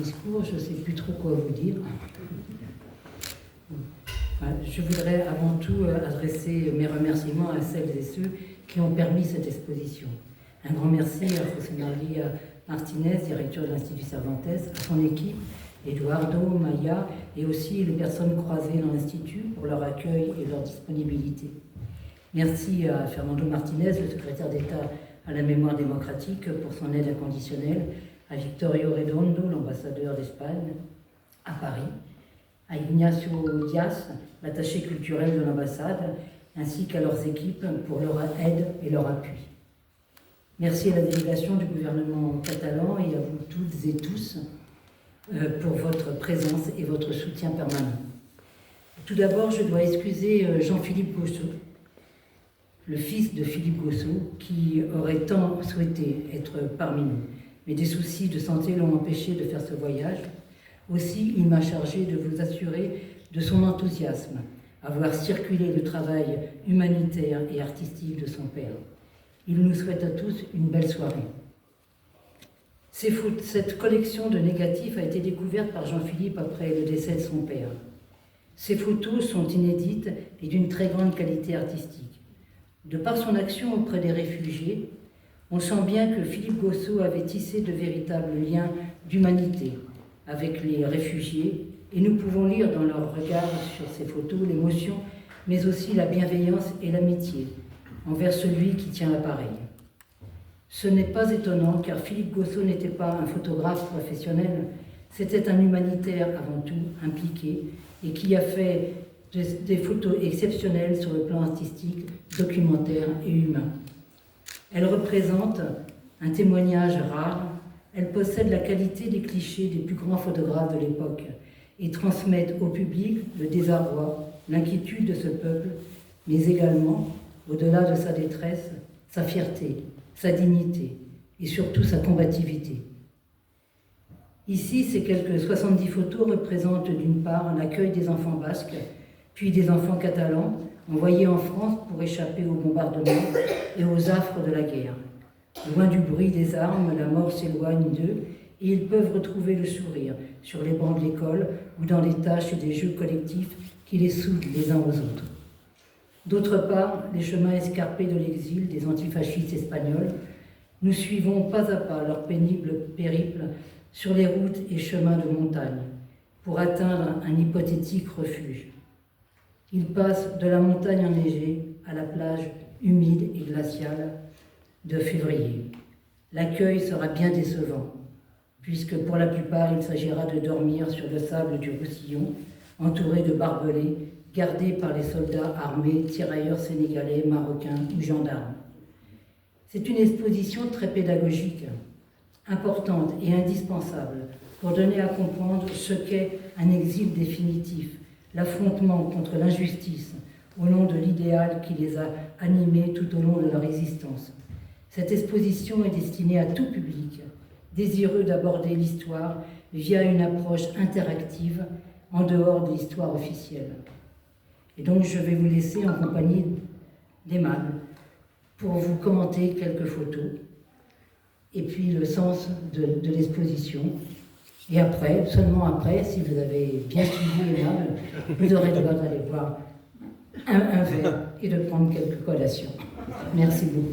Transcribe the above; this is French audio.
Discours, je ne sais plus trop quoi vous dire. Je voudrais avant tout adresser mes remerciements à celles et ceux qui ont permis cette exposition. Un grand merci à José María Martínez, directeur de l'Institut Cervantes, à son équipe, Eduardo, Maya, et aussi les personnes croisées dans l'Institut pour leur accueil et leur disponibilité. Merci à Fernando Martinez, le secrétaire d'État à la mémoire démocratique, pour son aide inconditionnelle, à Victorio Redondo, l'ambassadeur d'Espagne à Paris, à Ignacio Diaz, l'attaché culturel de l'ambassade, ainsi qu'à leurs équipes pour leur aide et leur appui. Merci à la délégation du gouvernement catalan et à vous toutes et tous pour votre présence et votre soutien permanent. Tout d'abord, je dois excuser Jean-Philippe Gossot, le fils de Philippe Gossot, qui aurait tant souhaité être parmi nous. Mais des soucis de santé l'ont empêché de faire ce voyage. Aussi, il m'a chargé de vous assurer de son enthousiasme à voir circuler le travail humanitaire et artistique de son père. Il nous souhaite à tous une belle soirée. Cette collection de négatifs a été découverte par Jean-Philippe après le décès de son père. Ces photos sont inédites et d'une très grande qualité artistique. De par son action auprès des réfugiés, on sent bien que Philippe Gossot avait tissé de véritables liens d'humanité avec les réfugiés, et nous pouvons lire dans leur regard sur ces photos l'émotion, mais aussi la bienveillance et l'amitié envers celui qui tient l'appareil. Ce n'est pas étonnant, car Philippe Gossot n'était pas un photographe professionnel, c'était un humanitaire avant tout, impliqué, et qui a fait des photos exceptionnelles sur le plan artistique, documentaire et humain. Elle représente un témoignage rare, elle possède la qualité des clichés des plus grands photographes de l'époque et transmet au public le désarroi, l'inquiétude de ce peuple, mais également, au-delà de sa détresse, sa fierté, sa dignité et surtout sa combativité. Ici, ces quelques 70 photos représentent d'une part l'accueil des enfants basques, puis des enfants catalans, envoyés en France pour échapper aux bombardements et aux affres de la guerre. Loin du bruit des armes, la mort s'éloigne d'eux et ils peuvent retrouver le sourire sur les bancs de l'école ou dans les tâches et des jeux collectifs qui les soudent les uns aux autres. D'autre part, les chemins escarpés de l'exil des antifascistes espagnols, nous suivons pas à pas leur pénible périple sur les routes et chemins de montagne pour atteindre un hypothétique refuge. Ils passent de la montagne enneigée à la plage humide et glaciale de février. L'accueil sera bien décevant, puisque pour la plupart, il s'agira de dormir sur le sable du Roussillon, entourés de barbelés, gardés par les soldats armés, tirailleurs sénégalais, marocains ou gendarmes. C'est une exposition très pédagogique, importante et indispensable pour donner à comprendre ce qu'est un exil définitif, l'affrontement contre l'injustice au nom de l'idéal qui les a animés tout au long de leur existence. Cette exposition est destinée à tout public, désireux d'aborder l'histoire via une approche interactive en dehors de l'histoire officielle. Et donc je vais vous laisser en compagnie d'Emmanuel pour vous commenter quelques photos et puis le sens de l'exposition. Et après, seulement après, si vous avez bien suivi Emmanuel, vous aurez le droit d'aller boire un verre et de prendre quelques collations. Merci beaucoup.